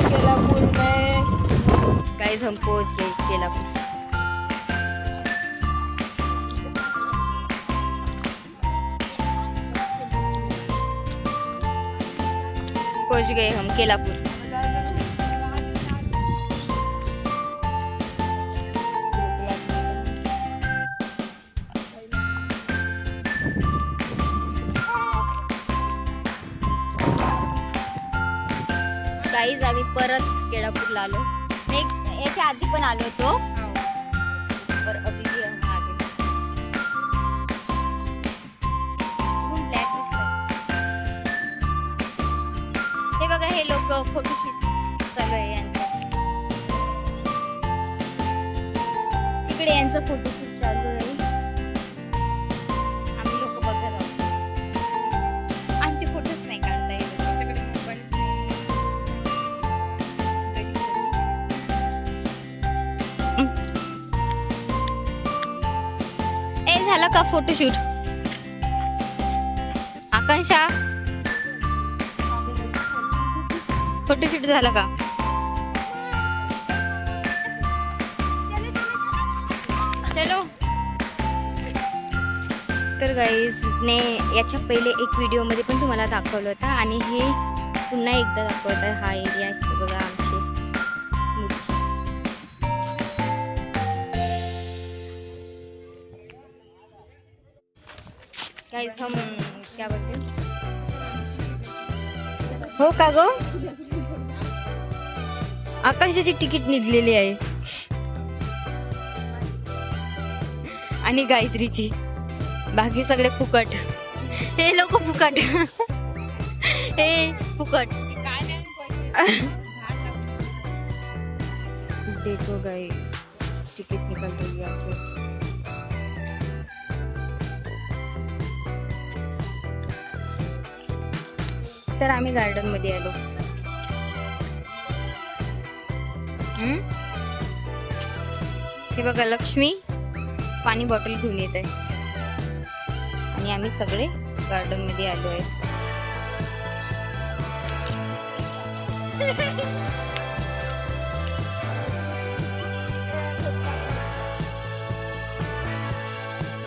केलापुर में गाइस हम पहुंच गए केलापुर। पहुंच गए हम केलापुर। गाईज आम्ही परत केळापूरला आलो। नाही याच्या आधी पण आलो होतो पर अभी भी हम आगे हे बघा हे लोक फोटोशूट चालू आहे यांचं। इकडे यांचं फोटोशूट चालू आहे। आम्ही लोक बघत आहोत। आमचे फोटोच नाही काढता येत। झाला का फोटोशूट? आकांक्षा फोटोशूट झाला का? चलो तर गाईज ने याच्या पहिले एक व्हिडिओ मध्ये पण तुम्हाला दाखवलं होता आणि हे पुन्हा एकदा दाखवत आहे। हा एरिया आहे बघा आमची गाइस हम क्या बोलते हैं? हो का गो आकांक्षाची तिकीट निघलेली आहे आणि गायत्रीची। बाकी सगळे फुकट। हे लोक फुकट हे फुकट। देखो गाइस टिकट निकल रही है आपको। तर आम्ही गार्डन मध्ये आलो। हे बघा लक्ष्मी पाणी बॉटल घेऊन येत आहे आणि आम्ही सगळे गार्डन मध्ये आलो आहे।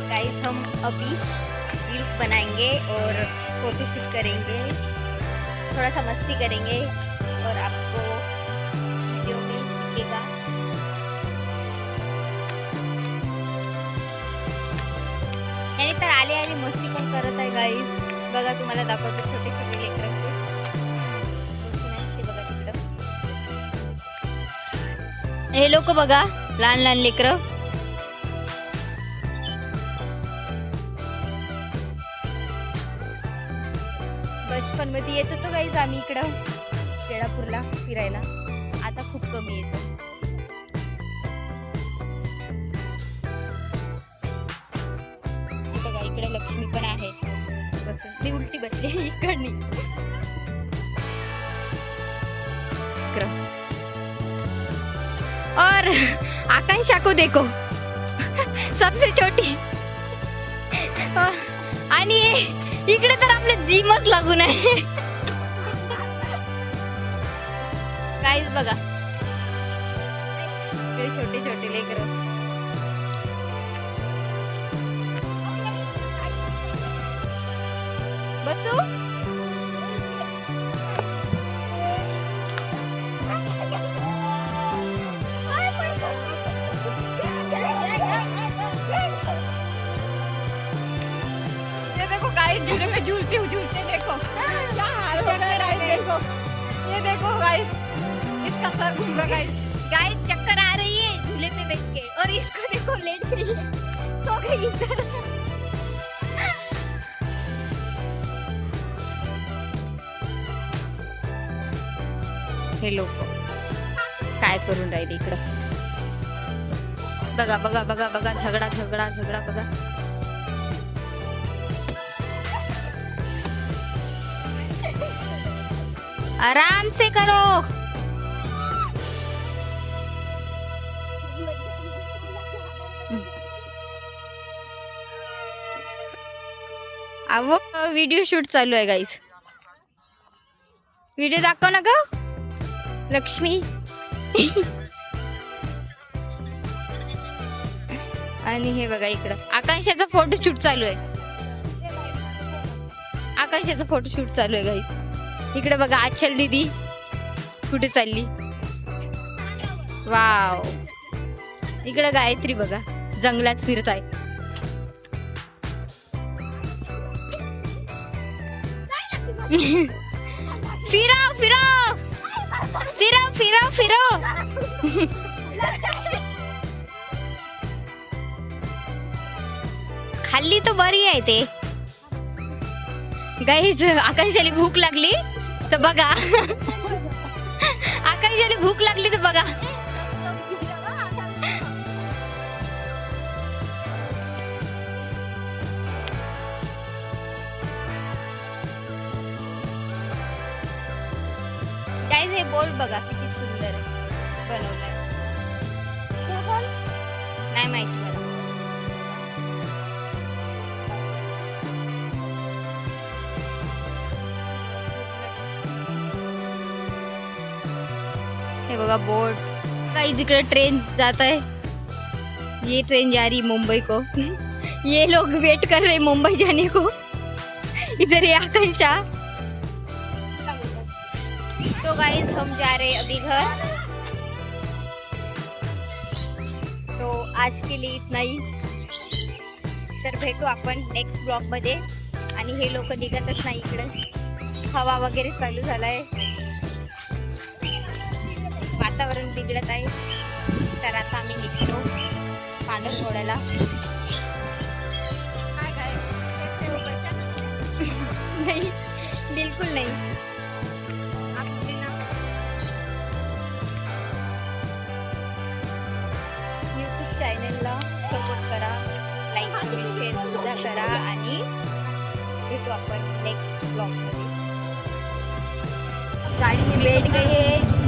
गाइस हम अभी रील्स बनाएंगे और फोटोशूट करेंगे, थोड़ा सा मस्ती करेंगे और आपको वीडियो में दिखेगा। यानी तर आले आले मस्ती पण करत आहे गाईज। बघा तुम्हाला दाखवतो छोटे छोटे लेकरांचे। बघा तिकडं हे लोक बघा लहान लहान लेकर। बचपन मध्ये येत होतो गाईज आम्ही इकडं केळापूरला फिरायला। आता खूप कमी येतो। बघा इकडे लक्ष्मी पण आहे बसून। मी उलटी बसली इकडनी। और आकांक्षा को देखो सबसे छोटी। आणि इकडे तर आपले जिमच लागून आहे गाईज बघा इकडे छोटे छोटे लेकर। बसू झूले में झूलते झूलते देखो क्या हाल हो रहा है। देखो ये देखो गाइस इसका सर घूम रहा है। गाइस चक्कर आ रही है झूले पे बैठ के और इसको देखो लेट गई है, सो गई इधर। हे लोक काय करून राहिले इकडं। बघा बघा बघा बघा झगडा झगडा झगडा बघा। आराम से करो। अब वीडियो शूट चालू आहे गाइस। व्हिडिओ दाखव ना ग। लक्ष्मी आणि हे बघा इकडं आकांक्षाचा फोटोशूट चालू आहे. आकांक्षाचा फोटोशूट चालू आहे गाईस. इकडे बघा आचल दीदी कुठे चालली. वाव. इकडे गायत्री बघा जंगलात फिरत आहे. फिरो फिरो फिरो फिरो फिरो. खाल्ली तर बरी आहे ते गाईज. आकांक्षाला भूक लागली तर बघा. आकांक्षाला भूक लागली तर बघा. गाईज हे बोर्ड बघा किती सुंदर बनवलंय. नाही माहिती मला. हे बघा बोर्ड. गाइस इकडे ट्रेन जाता है. ये ट्रेन जा रही मुंबई को. ये लोग वेट कर रहे मुंबई जाने को. इधर ये आकांक्षा. तो गाइस हम जा रहे अभी घर. तो आज के लिए इतना ही. तर भेटू आपण नेक्स्ट ब्लॉग मध्ये. आणि हे लोक निघतच नाही इकडे. हवा वगैरे चालू झालाय. वातावरण बिघडत आहे. तर आता आम्ही निघतो पाणी सोडायला. नाही बिलकुल नाही. यूट्यूब चॅनलला सपोर्ट करा. लाईक शेअर सुद्धा करा. आणि भेटू आपण नेक्स्ट ब्लॉग मध्ये. गाड़ी में बैठ गए हैं.